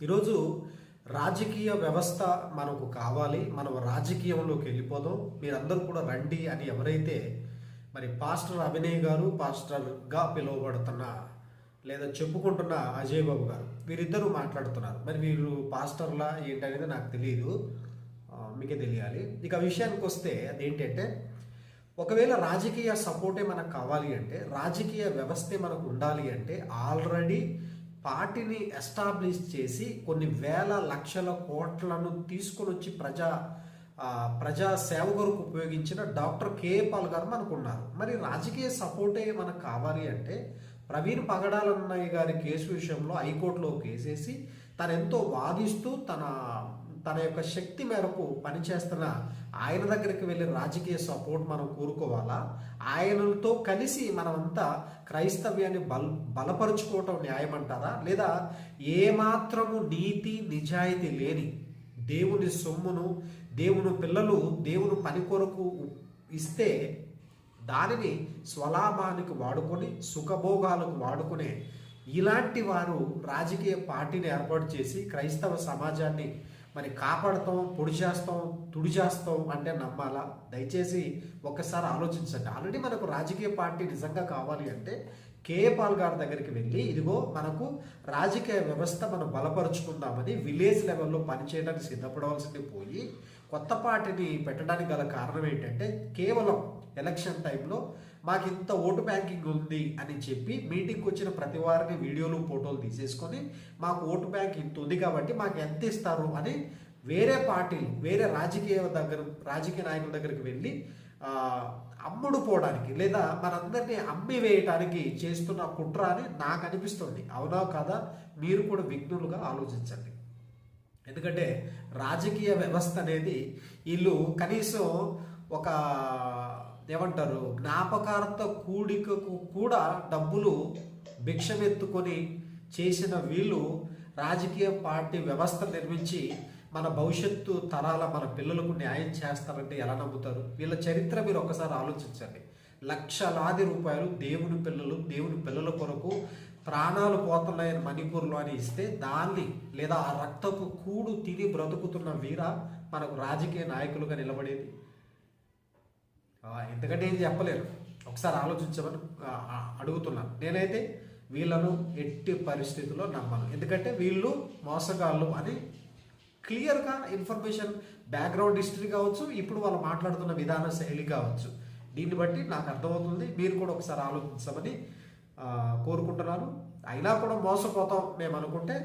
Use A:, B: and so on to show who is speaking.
A: ఈరోజు రాజకీయ వ్యవస్థ మనకు కావాలి, మనం రాజకీయంలోకి వెళ్ళిపోదాం, మీరందరూ కూడా రండి అని ఎవరైతే మరి పాస్టర్ అభినయ్ గారు, పాస్టర్గా పిలువబడుతున్న లేదా చెప్పుకుంటున్న అజయ్ బాబు గారు, వీరిద్దరూ మాట్లాడుతున్నారు. మరి వీరు పాస్టర్లా ఏంటనేది నాకు తెలియదు, మీకే తెలియాలి. ఇక విషయానికి వస్తే అదేంటంటే, ఒకవేళ రాజకీయ సపోర్టే మనకు కావాలి అంటే, రాజకీయ వ్యవస్థే మనకు ఉండాలి అంటే, ఆల్రెడీ పార్టీని ఎస్టాబ్లిష్ చేసి కొన్ని వేల లక్షల కోట్లను తీసుకొని వచ్చి ప్రజా సేవ కొరకు ఉపయోగించిన డాక్టర్ కేఏ పాల్ గారు మనకు ఉన్నారు. మరి రాజకీయ సపోర్టే మనకు కావాలి అంటే, ప్రవీణ్ పగడాలన్నయ్య గారి కేసు విషయంలో హైకోర్టులో కేసేసి తను ఎంతో వాదిస్తూ తన యొక్క శక్తి మేరకు పనిచేస్తున్న ఆయన దగ్గరికి వెళ్ళి రాజకీయ సపోర్ట్ మనం కోరుకోవాలా? ఆయనతో కలిసి మనమంతా క్రైస్తవ్యాన్ని బలపరుచుకోవటం న్యాయమంటారా? లేదా ఏమాత్రము నీతి నిజాయితీ లేని దేవుని సొమ్మును దేవుని పిల్లలు దేవుని పని కొరకు ఇస్తే దానిని స్వలాభానికి వాడుకొని సుఖభోగాలకు వాడుకునే ఇలాంటి వారు రాజకీయ పార్టీని ఏర్పాటు చేసి క్రైస్తవ సమాజాన్ని మరి కాపాడుతాం, పొడి చేస్తాం, తుడి చేస్తాం అంటే నమ్మాలా? దయచేసి ఒక్కసారి ఆలోచించండి. ఆల్రెడీ మనకు రాజకీయ పార్టీ నిజంగా కావాలి అంటే కేఏ పాల్ గారి దగ్గరికి వెళ్ళి, ఇదిగో మనకు రాజకీయ వ్యవస్థ మనం బలపరుచుకుందామని విలేజ్ లెవెల్లో పనిచేయడానికి సిద్ధపడవలసింది పోయి కొత్త పార్టీని పెట్టడానికి గల కారణం ఏంటంటే, కేవలం ఎలక్షన్ టైంలో మాకు ఇంత ఓటు బ్యాంకింగ్ ఉంది అని చెప్పి మీటింగ్కి వచ్చిన ప్రతి వారిని వీడియోలు ఫోటోలు తీసేసుకొని మాకు ఓటు బ్యాంక్ ఇంత ఉంది కాబట్టి మాకు ఎంత ఇస్తారు అని వేరే పార్టీలు వేరే రాజకీయ నాయకుల దగ్గరికి వెళ్ళి అమ్ముడు పోవడానికి లేదా మనందరినీ అమ్మి వేయడానికి చేస్తున్న కుట్ర అని నాకు అనిపిస్తుంది. అవునా కాదా? మీరు కూడా విఘ్నులుగా ఆలోచించండి. ఎందుకంటే రాజకీయ వ్యవస్థ అనేది వీళ్ళు కనీసం ఒక ఏమంటారు జ్ఞాపకార్థ కూడికకు కూడా డబ్బులు భిక్షమెత్తుకొని చేసిన వీళ్ళు రాజకీయ పార్టీ వ్యవస్థ నిర్మించి మన భవిష్యత్తు తరాల మన పిల్లలకు న్యాయం చేస్తారంటే ఎలా నమ్ముతారు? వీళ్ళ చరిత్ర మీరు ఒకసారి ఆలోచించండి. లక్షలాది రూపాయలు దేవుని పిల్లల కొరకు ప్రాణాలు పోతున్నాయని మణిపూర్లో అని ఇస్తే దాన్ని లేదా ఆ రక్తపు కూడు తిని బ్రతుకుతున్న వీర మనకు రాజకీయ నాయకులుగా నిలబడేది. ఎందుకంటే ఏం చెప్పలేరు. ఒకసారి ఆలోచించమని అడుగుతున్నాను. నేనైతే వీళ్ళను ఎట్టి పరిస్థితుల్లో నమ్మను. ఎందుకంటే వీళ్ళు మోసగాళ్ళు అని క్లియర్గా ఇన్ఫర్మేషన్, బ్యాక్గ్రౌండ్ హిస్టరీ కావచ్చు, ఇప్పుడు వాళ్ళు మాట్లాడుతున్న విధాన శైలి కావచ్చు, దీన్ని బట్టి నాకు అర్థమవుతుంది. మీరు కూడా ఒకసారి ఆలోచించమని కోరుకుంటున్నాను. అయినా కూడా మోసపోతాం మేము అనుకుంటే